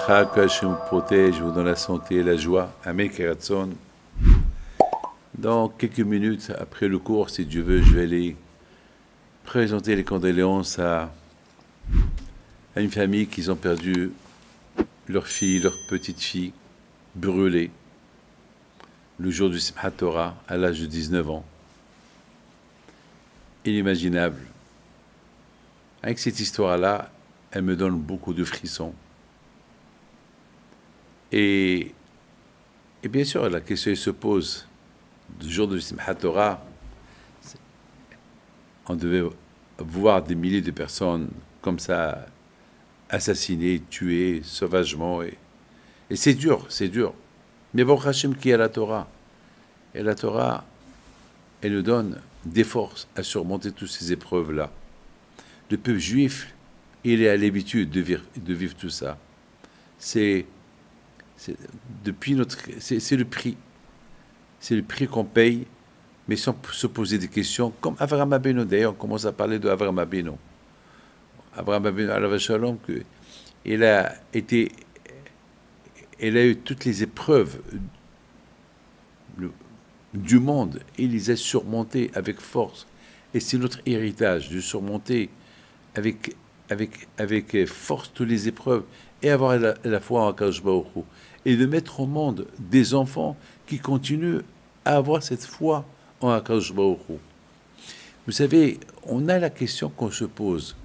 Bracha, que Hachem vous protège, vous donne la santé et la joie. Amen, Keratzon. Dans quelques minutes après le cours, si Dieu veut, je vais aller présenter les condoléances à une famille qui ont perdu leur fille, leur petite fille, brûlée, le jour du Simchat Torah, à l'âge de 19 ans. Inimaginable. Avec cette histoire-là, elle me donne beaucoup de frissons. Et bien sûr, la question se pose. Le jour du Simchat Torah, on devait voir des milliers de personnes comme ça, assassinées, tuées sauvagement. Et c'est dur, c'est dur. Mais bon, Hachem qui a la Torah. Et la Torah, elle nous donne des forces à surmonter toutes ces épreuves-là. Le peuple juif, il est à l'habitude de vivre tout ça. C'est le prix. C'est le prix qu'on paye, mais sans se poser des questions, comme Avraham Abeno. D'ailleurs, on commence à parler d'Avraham Abeno. Avraham Abeno, alav shalom, il a eu toutes les épreuves du monde, et il les a surmontées avec force. Et c'est notre héritage, de surmonter avec force toutes les épreuves, et avoir la foi en Akadosh Baruch Hu, et de mettre au monde des enfants qui continuent à avoir cette foi en Akadosh Baruch Hu. Vous savez, on a la question qu'on se pose,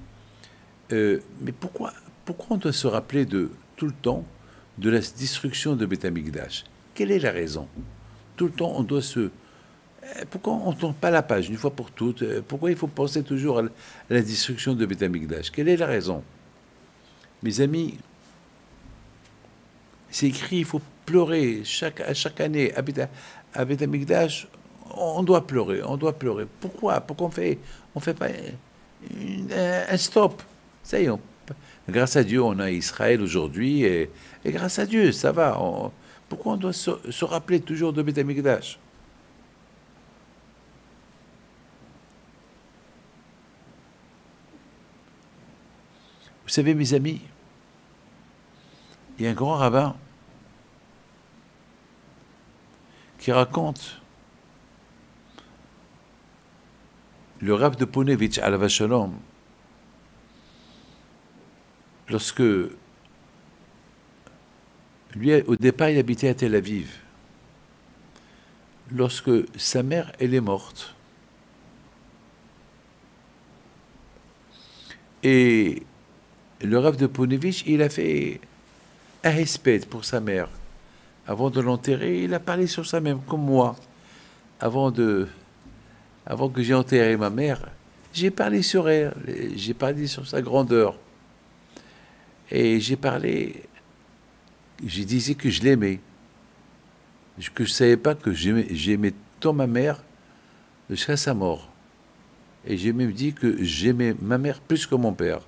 mais pourquoi on doit se rappeler tout le temps de la destruction de Beth Amikdash? Quelle est la raison? Tout le temps, on doit pourquoi on ne tourne pas la page une fois pour toutes? Pourquoi il faut penser toujours à la destruction de Beth Amikdash? Quelle est la raison? Mes amis, c'est écrit, il faut pleurer chaque année. À Beth Amikdash, on doit pleurer, on doit pleurer. Pourquoi? Pourquoi on fait pas un stop? Ça y est, grâce à Dieu, on a Israël aujourd'hui, et grâce à Dieu, ça va. Pourquoi on doit se rappeler toujours de Beth Amikdash? Vous savez, mes amis, il y a un grand rabbin qui raconte, le Rav de Ponevitch, alav shalom, lorsque lui, au départ, il habitait à Tel Aviv. Lorsque sa mère, elle est morte, et le Rav de Ponevitch, il a fait un respect pour sa mère. Avant de l'enterrer, il a parlé sur sa mère, comme moi. Avant que j'ai enterré ma mère, j'ai parlé sur elle, j'ai parlé sur sa grandeur. Et je disais que je l'aimais, que je ne savais pas que j'aimais tant ma mère jusqu'à sa mort. Et j'ai même dit que j'aimais ma mère plus que mon père.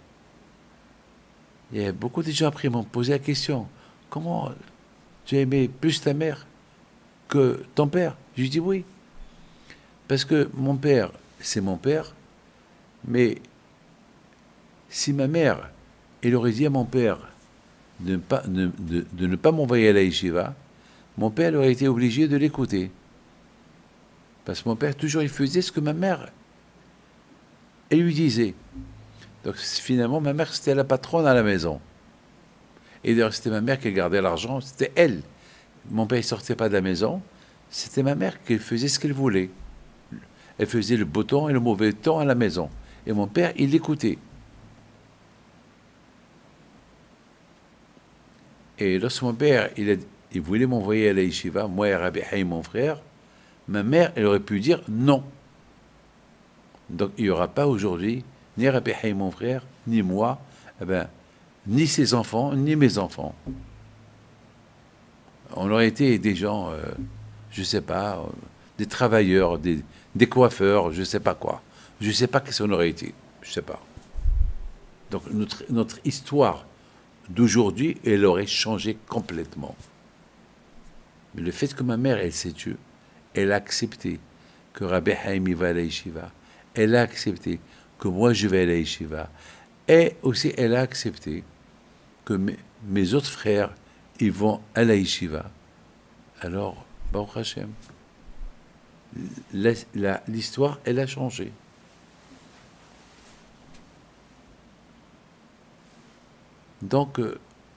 Il y a beaucoup de gens après m'ont posé la question, comment tu as aimé plus ta mère que ton père? Je lui dis oui, parce que mon père, c'est mon père, mais si ma mère, elle aurait dit à mon père de ne pas m'envoyer à la yeshiva, mon père aurait été obligé de l'écouter. Parce que mon père, toujours, il faisait ce que ma mère, elle lui disait. Donc finalement, ma mère, c'était la patronne à la maison. Et d'ailleurs, c'était ma mère qui gardait l'argent, c'était elle. Mon père ne sortait pas de la maison, c'était ma mère qui faisait ce qu'elle voulait. Elle faisait le beau temps et le mauvais temps à la maison. Et mon père, il l'écoutait. Et lorsque mon père, il voulait m'envoyer à la yeshiva, moi et Rabbi Haïm, mon frère, ma mère, elle aurait pu dire non. Donc il n'y aura pas aujourd'hui ni Rabbi Haïm, mon frère, ni moi, ni ses enfants, ni mes enfants. On aurait été des gens, je ne sais pas, des travailleurs, des coiffeurs, je ne sais pas quoi. Je ne sais pas qu'est-ce qu'on aurait été, je ne sais pas. Donc notre histoire d'aujourd'hui, elle aurait changé complètement. Mais le fait que ma mère, elle s'est tue, elle a accepté que Rabbi Haïm va à la yeshiva, elle a accepté que moi je vais à la yeshiva, et aussi elle a accepté que mes autres frères, ils vont à la yeshiva. Alors, Baruch Hashem, l'histoire, elle a changé. Donc,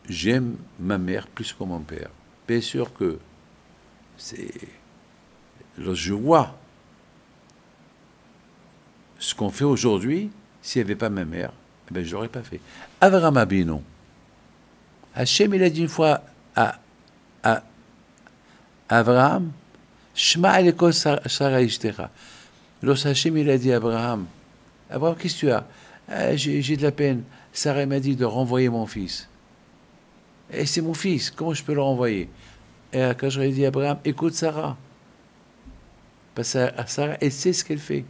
j'aime ma mère plus que mon père. Bien sûr que lorsque je vois ce qu'on fait aujourd'hui, s'il n'y avait pas ma mère, eh ben, je ne l'aurais pas fait. Avraham Abinu, Hachem, il a dit une fois à Abraham, Shema alekol Sarah ishtecha. Lorsque Hachem, il a dit à Abraham, Abraham, qu'est-ce que tu as? J'ai de la peine. Sarah m'a dit de renvoyer mon fils. Et c'est mon fils, comment je peux le renvoyer? Et quand j'aurais dit à Abraham, écoute Sarah. Parce que Sarah, elle sait ce qu'elle fait.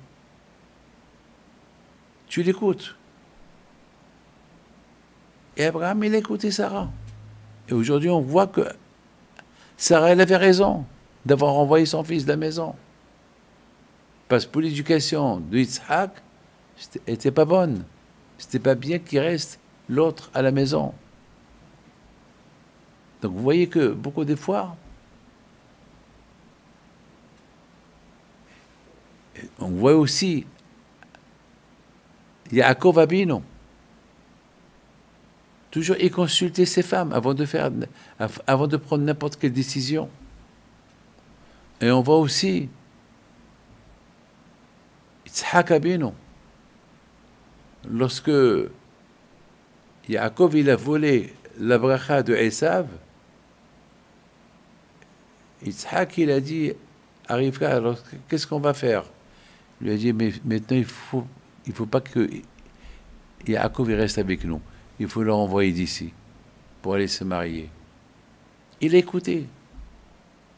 Tu l'écoutes. Et Abraham, il a écouté Sarah. Et aujourd'hui, on voit que Sarah, elle avait raison d'avoir renvoyé son fils de la maison. Parce que pour l'éducation de Yitzhak, elle n'était pas bonne. C'était pas bien qu'il reste l'autre à la maison. Donc vous voyez que beaucoup des fois, on voit aussi Yaakov Abinu. Toujours il consultait ses femmes avant de prendre n'importe quelle décision. Et on voit aussi Yitzhak Abinu. Lorsque Yaakov il a volé la bracha de Esav, Yitzhak il a dit à Rivka, alors qu'est-ce qu'on va faire? Il lui a dit, mais maintenant il faut pas que Yaakov il reste avec nous. Il faut le renvoyer d'ici pour aller se marier. Il a écouté.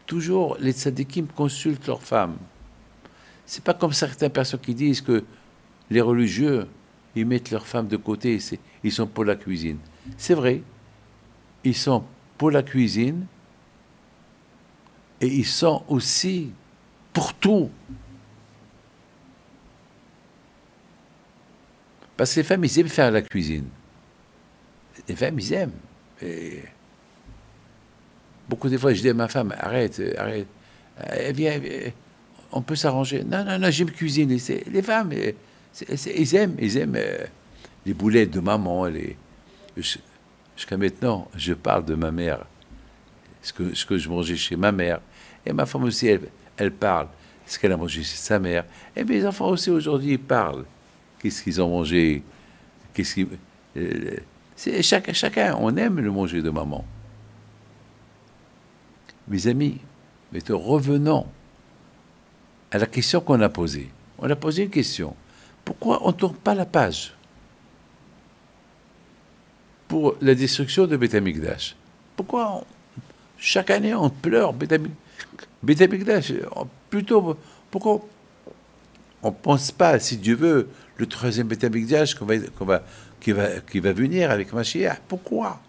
Toujours, les tzadikim consultent leurs femmes. C'est pas comme certaines personnes qui disent que les religieux, ils mettent leurs femmes de côté, ils sont pour la cuisine. C'est vrai, ils sont pour la cuisine et ils sont aussi pour tout. Parce que les femmes, ils aiment faire la cuisine. Les femmes, ils aiment. Et beaucoup de fois, je dis à ma femme, arrête. Viens, on peut s'arranger. Non, j'aime cuisiner. Les femmes, ils aiment les boulettes de maman. Jusqu'à maintenant, je parle de ma mère, ce que je mangeais chez ma mère. Et ma femme aussi, elle parle ce qu'elle a mangé chez sa mère. Et mes enfants aussi, aujourd'hui, ils parlent. Qu'est-ce qu'ils ont mangé? Chacun, on aime le manger de maman. Mes amis, revenons à la question qu'on a posée. On a posé une question. Pourquoi on ne tourne pas la page pour la destruction de Beth Amikdash? Pourquoi chaque année on pleure Beth Amikdash? Plutôt, pourquoi on ne pense pas, si Dieu veut, le troisième Beth Amikdash qui va venir avec Mashiach? Pourquoi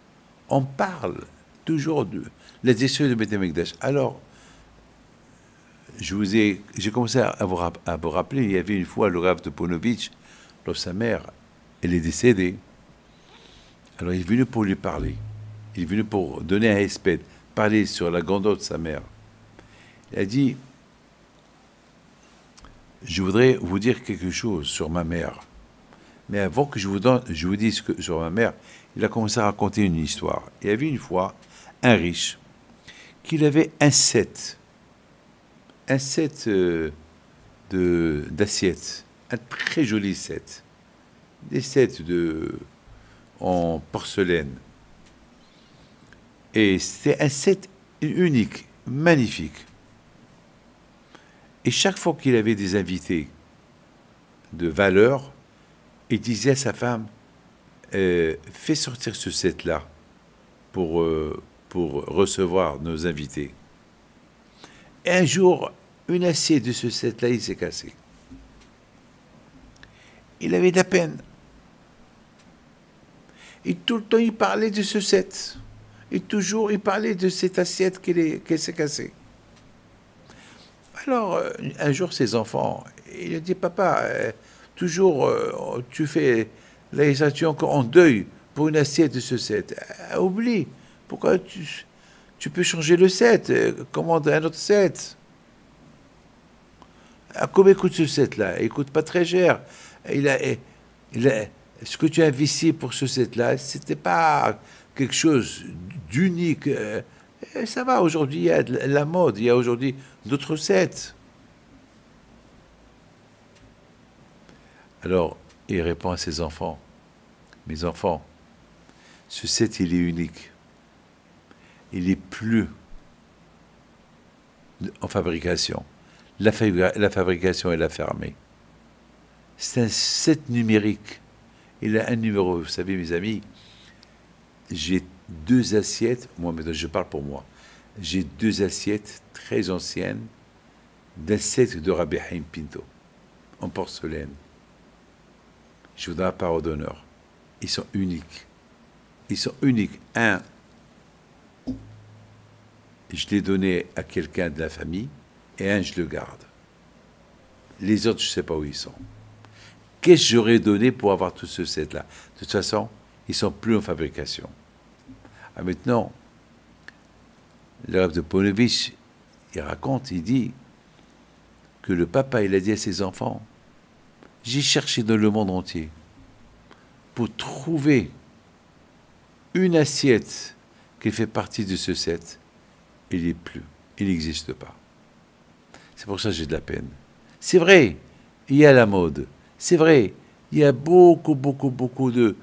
on parle toujours de la destruction de Beth Amikdash? Alors, j'ai commencé à vous rappeler, il y avait une fois le Rav de Ponovitch, lorsque sa mère, elle est décédée. Alors il est venu pour lui parler. Il est venu pour donner un espèce, parler sur la grandeur de sa mère. Il a dit, je voudrais vous dire quelque chose sur ma mère. Mais avant que je vous dise sur ma mère, il a commencé à raconter une histoire. Il y avait une fois un riche qui avait un set d'assiettes, un très joli set, des sets en porcelaine. Et c'était un set unique, magnifique. Et chaque fois qu'il avait des invités de valeur, il disait à sa femme, fais sortir ce set-là pour recevoir nos invités. Et un jour, une assiette de ce set-là, il s'est cassé. Il avait de la peine. Et tout le temps, il parlait de ce set. Et toujours, il parlait de cette assiette qu'elle s'est cassée. Alors, un jour, ses enfants, il a dit, papa, toujours, tu fais la législation en deuil pour une assiette de sucette. Oublie. Pourquoi tu peux changer le set, commande un autre set. Combien coûte ce set-là? Il coûte pas très cher. Il a, ce que tu as investi pour ce set-là, c'était pas quelque chose d'unique. Ça va, aujourd'hui, il y a de la mode, il y a aujourd'hui d'autres sets. Alors, il répond à ses enfants, mes enfants, ce set, il est unique. Il n'est plus en fabrication. La fabrication, elle a fermé. C'est un set numérique. Il a un numéro. Vous savez, mes amis, j'ai 2 assiettes. Moi, maintenant, je parle pour moi. J'ai 2 assiettes très anciennes d'un set de Rabbi Haim Pinto, en porcelaine. Je vous donne la parole d'honneur. Ils sont uniques. Ils sont uniques. Un, je l'ai donné à quelqu'un de la famille, et un, je le garde. Les autres, je ne sais pas où ils sont. Qu'est-ce que j'aurais donné pour avoir tout ce set-là? De toute façon, ils ne sont plus en fabrication. Ah, maintenant, le Rav de Ponevezh, il raconte, il dit que le papa, il a dit à ses enfants, j'ai cherché dans le monde entier pour trouver une assiette qui fait partie de ce set. Il n'est plus. Il n'existe pas. C'est pour ça que j'ai de la peine. C'est vrai, il y a la mode. C'est vrai, il y a beaucoup de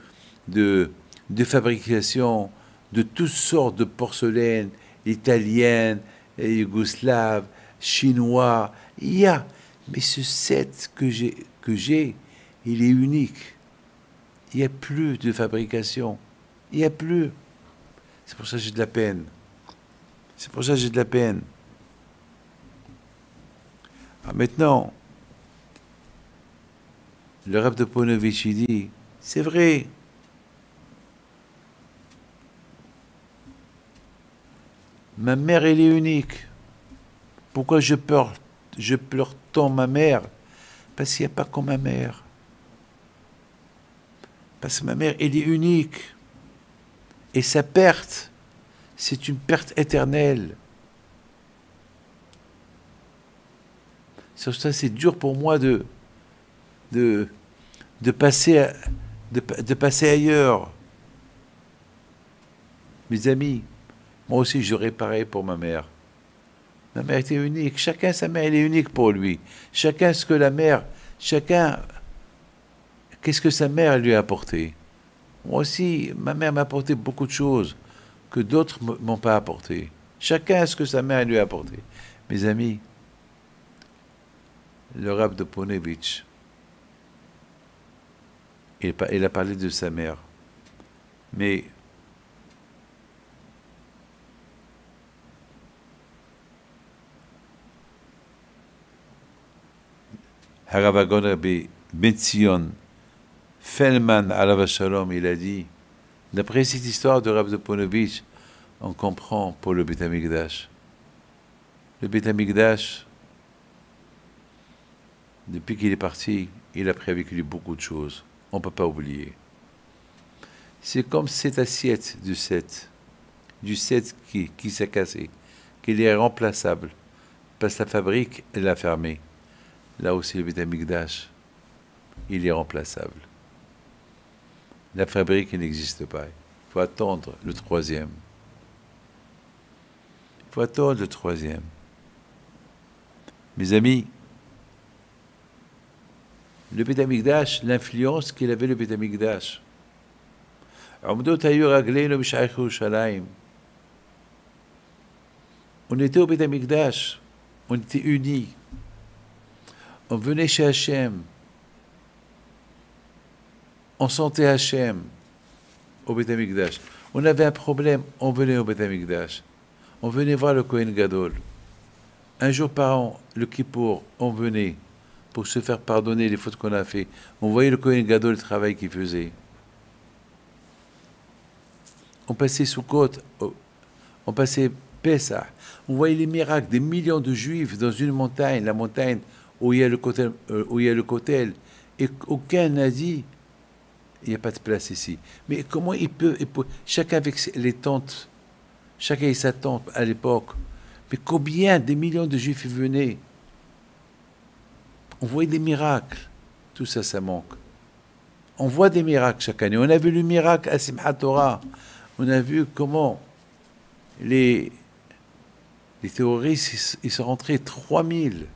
fabrication de toutes sortes de porcelaine, italienne, yougoslave, chinois. Il y a. Mais ce set que j'ai, il est unique. Il n'y a plus de fabrication. Il n'y a plus. C'est pour ça que j'ai de la peine. C'est pour ça que j'ai de la peine. Ah, maintenant, le Rav de Ponevezh, il dit, c'est vrai. Ma mère, elle est unique. Pourquoi je pleure tant ma mère? Parce qu'il n'y a pas comme ma mère. Parce que ma mère, elle est unique. Et sa perte, c'est une perte éternelle. Sur ça, c'est dur pour moi de passer ailleurs. Mes amis, moi aussi, j'aurais pareil pour ma mère. Ma mère était unique. Chacun, sa mère, elle est unique pour lui. Chacun, qu'est-ce que sa mère lui a apporté. Moi aussi, ma mère m'a apporté beaucoup de choses que d'autres ne m'ont pas apporté. Chacun ce que sa mère lui a apporté. Mes amis, le Rav de Ponevezh, il a parlé de sa mère. Mais Harav Hagon Rabbi Ben Zion Feldman Alav Shalom, il a dit, d'après cette histoire de Rav de Ponevezh, on comprend pour le Beit HaMikdash. Le Beit HaMikdash, depuis qu'il est parti, il a pris avec lui beaucoup de choses. On ne peut pas oublier. C'est comme cette assiette du set qui s'est cassé, qu'il est remplaçable, parce que la fabrique, elle a fermé. Là aussi, le Beit HaMikdash, il est remplaçable. La fabrique n'existe pas. Il faut attendre le 3e. Il faut attendre le 3e. Mes amis, le Beit HaMikdash, l'influence qu'il avait le Beit HaMikdash. On était au Beit HaMikdash, on était unis. On venait chez Hachem. On sentait Hachem au Beit HaMikdash. On avait un problème, on venait au Beit HaMikdash. On venait voir le Kohen Gadol. Un jour par an, le Kippour, on venait pour se faire pardonner les fautes qu'on a fait. On voyait le Kohen Gadol, le travail qu'il faisait. On passait Sukkot, on passait Pessah. On voyait les miracles, des millions de Juifs dans une montagne, la montagne où il y a le Kotel, et aucun n'a dit Il n'y a pas de place ici. Mais comment chacun avec les tentes, chacun avec sa tente à l'époque. Mais combien des millions de juifs venaient? On voyait des miracles. Tout ça, ça manque. On voit des miracles chaque année. On a vu le miracle à Simchat Torah. On a vu comment les terroristes, ils sont rentrés 3000.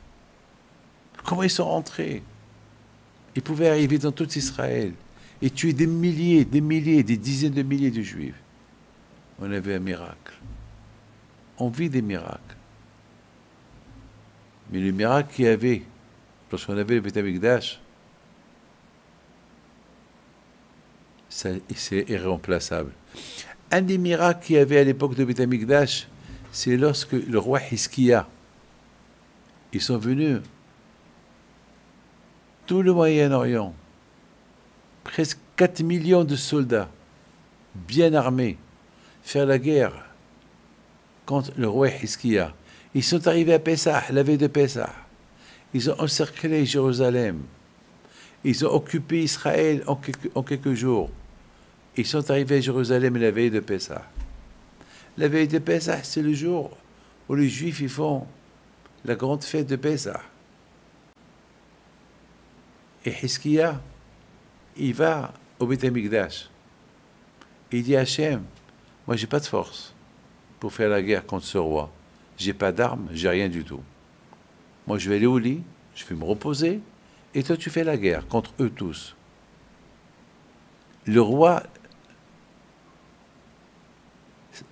Comment ils sont rentrés? Ils pouvaient arriver dans tout Israël et tuer des milliers, des dizaines de milliers de juifs. On a vu un miracle. On vit des miracles. Mais le miracle qu'il y avait, lorsqu'on avait le Beth Amikdash, c'est irremplaçable. Un des miracles qu'il y avait à l'époque de Beth Amikdash, c'est lorsque le roi Hiskia, ils sont venus, tout le Moyen-Orient, presque 4 millions de soldats, bien armés, faire la guerre contre le roi Hiskia. Ils sont arrivés à Pessah, la veille de Pessah. Ils ont encerclé Jérusalem. Ils ont occupé Israël en quelques jours. Ils sont arrivés à Jérusalem la veille de Pessah. La veille de Pessah, c'est le jour où les Juifs ils font la grande fête de Pessah. Et Hiskia, il va au Beth Amikdash. Il dit à Hachem, moi j'ai pas de force pour faire la guerre contre ce roi. J'ai pas d'armes, j'ai rien du tout. Moi je vais aller au lit, je vais me reposer, et toi tu fais la guerre contre eux tous. Le roi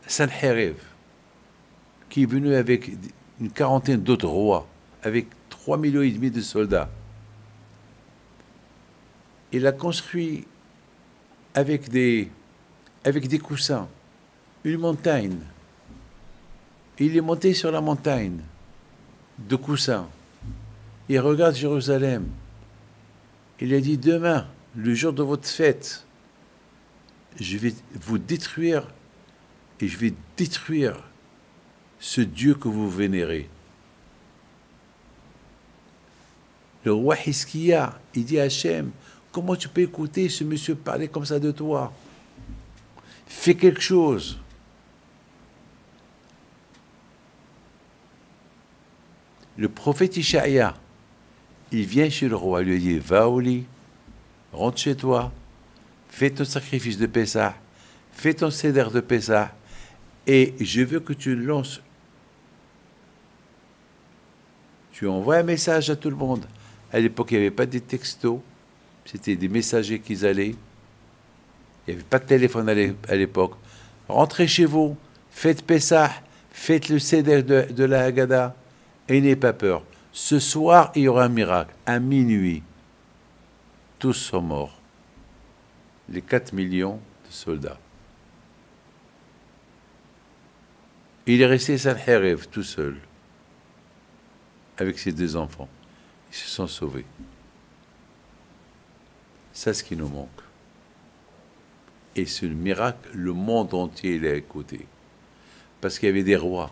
Sanherib, qui est venu avec une quarantaine d'autres rois, avec 3,5 millions de soldats, il a construit avec des coussins une montagne. Il est monté sur la montagne de coussins. Il regarde Jérusalem. Il a dit, demain, le jour de votre fête, je vais vous détruire et je vais détruire ce Dieu que vous vénérez. Le roi Hiskia, il dit à Hachem, comment tu peux écouter ce monsieur parler comme ça de toi? Fais quelque chose. Le prophète Ishaïa, il vient chez le roi, il lui dit, va au lit, rentre chez toi, fais ton sacrifice de Pessah, fais ton seder de Pessah, et je veux que tu lances, tu envoies un message à tout le monde. À l'époque, il n'y avait pas des textos, c'était des messagers qui allaient. Il n'y avait pas de téléphone à l'époque. Rentrez chez vous, faites Pessah, faites le seder de la Haggadah, et n'ayez pas peur. Ce soir, il y aura un miracle. À minuit, tous sont morts. Les 4 millions de soldats. Il est resté Sanherib tout seul, avec ses 2 enfants. Ils se sont sauvés. C'est ce qui nous manque. Et ce miracle, le monde entier l'a écouté. Parce qu'il y avait des rois.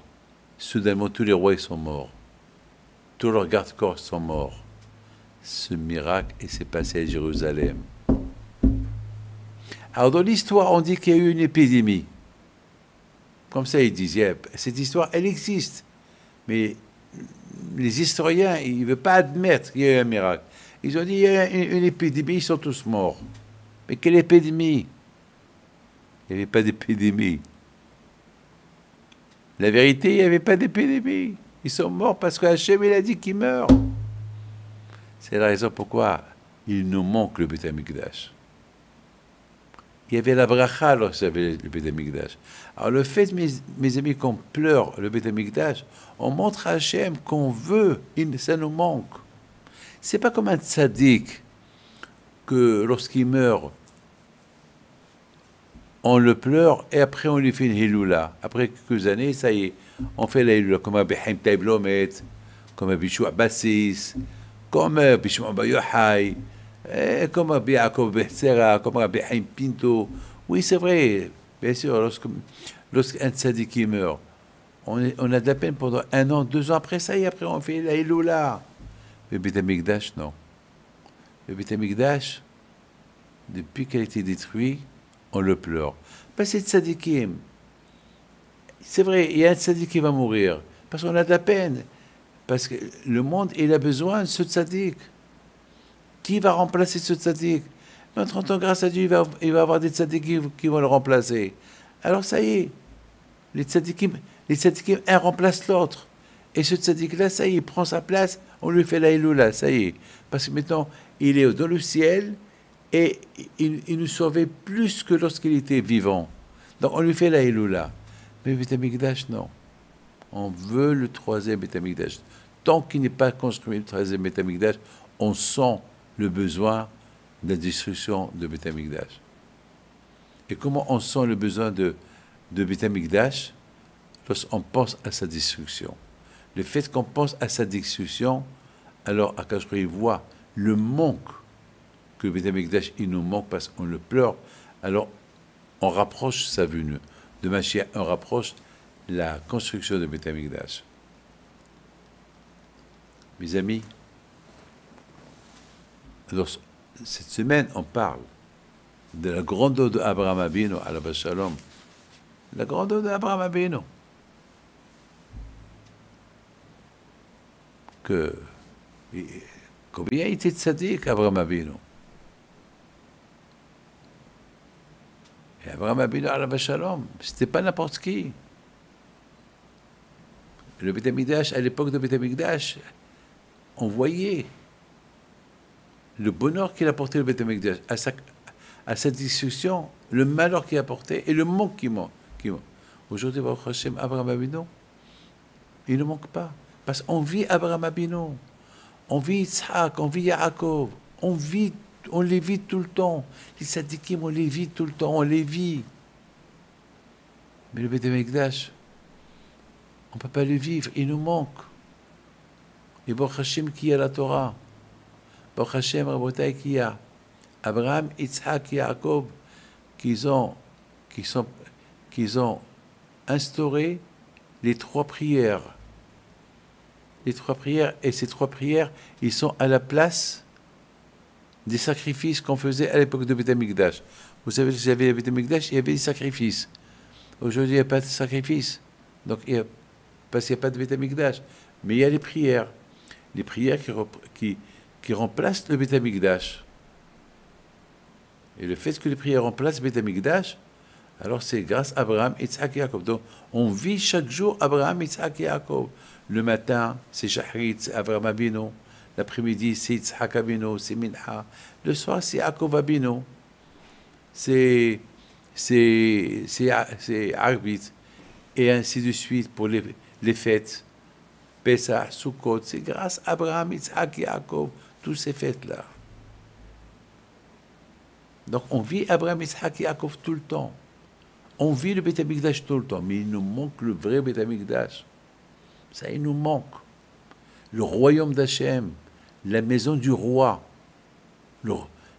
Soudainement, tous les rois ils sont morts. Tous leurs gardes-corps sont morts. Ce miracle, il s'est passé à Jérusalem. Alors, dans l'histoire, on dit qu'il y a eu une épidémie. Comme ça, ils disaient, cette histoire, elle existe. Mais les historiens, ils ne veulent pas admettre qu'il y a eu un miracle. Ils ont dit, il y a une épidémie, ils sont tous morts. Mais quelle épidémie? Il n'y avait pas d'épidémie. La vérité, il n'y avait pas d'épidémie. Ils sont morts parce qu'Hachem, il a dit qu'ils meurent. C'est la raison pourquoi il nous manque le Beth Amikdash. Il y avait la bracha lorsqu'il y avait le Beth Amikdash. Alors le fait, mes amis, qu'on pleure le Beth Amikdash, on montre à Hachem qu'on veut, ça nous manque. C'est pas comme un tzaddik que lorsqu'il meurt, on le pleure et après on lui fait une hiloula. Après quelques années, ça y est, on fait la hiloula comme Rabbi Chaim Taib Lomet, comme Rabbi Shua Bassis, comme Rabbi Shimon Bar Yochai, comme Rabbi Yaakov Betzera, comme Rabbi Chaim Pinto. Oui, c'est vrai, bien sûr, lorsqu'un tzaddik meurt, on a de la peine pendant 1 an, 2 ans après ça, et après on fait la hiloula. Le Beth Amikdash, non. Le Beth Amikdash, depuis qu'elle a été détruite, on le pleure. Parce que c'est tzadikim. C'est vrai, il y a un tzadik qui va mourir. Parce qu'on a de la peine. Parce que le monde, il a besoin de ce tzadik. Qui va remplacer ce tzadik? Dans 30 ans, grâce à Dieu, il va avoir des tzadikim qui vont le remplacer. Alors ça y est, les tzadikim, un remplace l'autre. Et ce tzadik-là, ça y est, il prend sa place, on lui fait la Iloula, ça y est. Parce que maintenant, il est dans le ciel et il nous sauvait plus que lorsqu'il était vivant. Donc on lui fait la Iloula. Mais Beth Amikdash, non. On veut le troisième Beth Amikdash. Tant qu'il n'est pas construit le troisième Beth Amikdash, on sent le besoin de la destruction de Beth Amikdash. Et comment on sent le besoin de Beth Amikdash? Lorsqu'on pense à sa destruction. Le fait qu'on pense à sa destruction, alors Akadosh Baruch Hu voit le manque que Beth Amikdash, il nous manque parce qu'on le pleure, alors on rapproche sa venue de Mashiach, on rapproche la construction de Beth Amikdash. Mes amis, alors, cette semaine, on parle de la grandeur d'Abraham Abinu, alav shalom, la grandeur d'Abraham Abinu, que combien il était tzaddik, Abraham Abinu. Et Abraham Abinu, alav shalom, c'était pas n'importe qui. Le Beth Amikdash, à l'époque de Beth Amikdash, on voyait le bonheur qu'il apportait le Beth Amikdash, à sa destruction, le malheur qu'il apportait et le manque qui manque. Aujourd'hui, Baruch Hashem, Abraham Abinu, il ne manque pas. Parce qu'on vit Abraham Abinu, on vit Yitzhak, on vit Yaakov, on les vit tout le temps. Les tzadikim, on les vit tout le temps, on les vit. Mais le Beth Amikdash, on ne peut pas le vivre, il nous manque. Et Baruch Hashem qui a la Torah, Baruch Hashem Rabotai qui a Abraham, Yitzhak, Yaakov, qu'ils ont instauré les trois prières. Les trois prières, et ces trois prières, ils sont à la place des sacrifices qu'on faisait à l'époque de Beth Amikdash. Vous savez que j'avais le Beth Amikdash, il y avait des sacrifices. Aujourd'hui, il n'y a pas de sacrifices. Donc, parce qu'il n'y a pas de Beth Amikdash. Mais il y a les prières. Les prières qui remplacent le Beth Amikdash. Et le fait que les prières remplacent le Beth Amikdash, alors c'est grâce à Abraham, Yitzhak et Yaakov. Donc, on vit chaque jour Abraham, Yitzhak et Yaakov. Le matin, c'est Shachrit, c'est Abraham Abinu. L'après-midi, c'est Yitzhak Abinu, c'est Mincha. Le soir, c'est Yaakov Abinu. C'est Arbit. Et ainsi de suite pour les fêtes. Pesach, Sukkot, c'est grâce à Abraham, Yitzhak et Yaakov, toutes ces fêtes-là. Donc on vit Abraham, Yitzhak et Yaakov tout le temps. On vit le Beth Amikdash tout le temps, mais il nous manque le vrai Beth Amikdash. Ça, il nous manque. Le royaume d'Hachem, la maison du roi,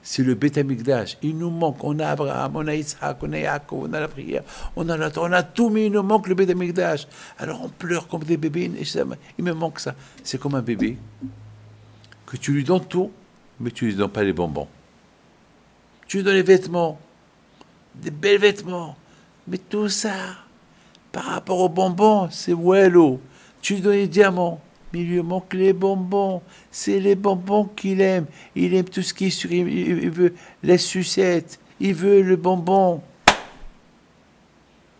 c'est le Beth Amikdash. Il nous manque. On a Abraham, on a Yitzhak, on a Yaakov, on a la prière, on a tout, mais il nous manque le Beth Amikdash. Alors on pleure comme des bébés. Il me manque ça. C'est comme un bébé que tu lui donnes tout, mais tu lui donnes pas les bonbons. Tu lui donnes les vêtements, des belles vêtements, mais tout ça, par rapport aux bonbons, c'est wello. Tu lui donnes les diamants, mais il lui manque les bonbons. C'est les bonbons qu'il aime. Il aime tout ce qui est sur. Il veut les sucettes. Il veut le bonbon.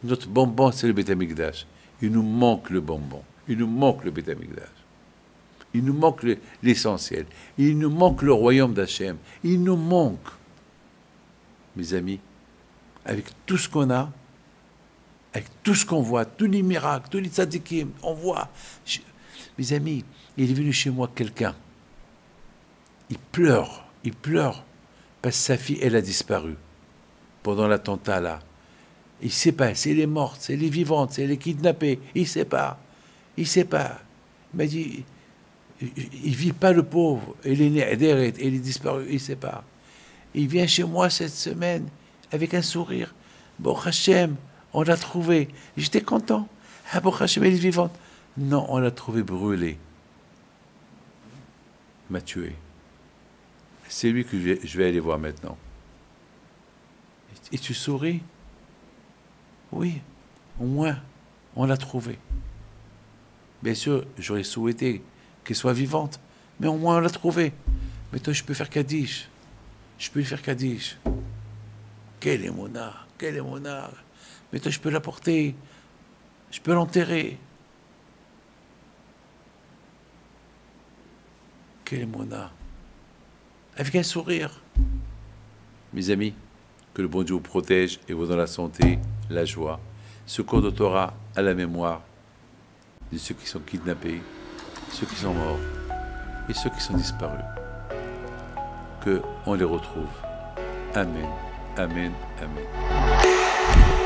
Notre bonbon, c'est le Beth Amikdash. Il nous manque le bonbon. Il nous manque le Beth Amikdash. Il nous manque l'essentiel. Il nous manque le royaume d'Hachem. Il nous manque. Mes amis, avec tout ce qu'on a, avec tout ce qu'on voit, tous les miracles, tous les tzadikim, on voit. Mes amis, il est venu chez moi quelqu'un. Il pleure, parce que sa fille, elle a disparu pendant l'attentat là. Il ne sait pas, si elle est morte, si elle est vivante, si elle est kidnappée, il ne sait pas. Il m'a dit, il ne vit pas le pauvre, il est né, il est disparu, il ne sait pas. Il vient chez moi cette semaine avec un sourire. Bon, Hachem, on l'a trouvé. J'étais content. Ah, bon, Hachem, elle est vivante. Non, on l'a trouvé brûlé. Il m'a tué. C'est lui que je vais aller voir maintenant. Et tu souris. Oui, au moins, on l'a trouvée. Bien sûr, j'aurais souhaité qu'elle soit vivante, mais au moins on l'a trouvée. Mais toi, je peux faire Kaddish. Je peux lui faire Kaddish. Quelle émona, quelle émona. Mais toi, je peux la porter. Je peux l'enterrer. Quelle émona. Avec un sourire. Mes amis, que le bon Dieu vous protège et vous donne la santé, la joie, secours de Torah à la mémoire de ceux qui sont kidnappés, ceux qui sont morts et ceux qui sont disparus. Que on les retrouve. Amen, amen, amen.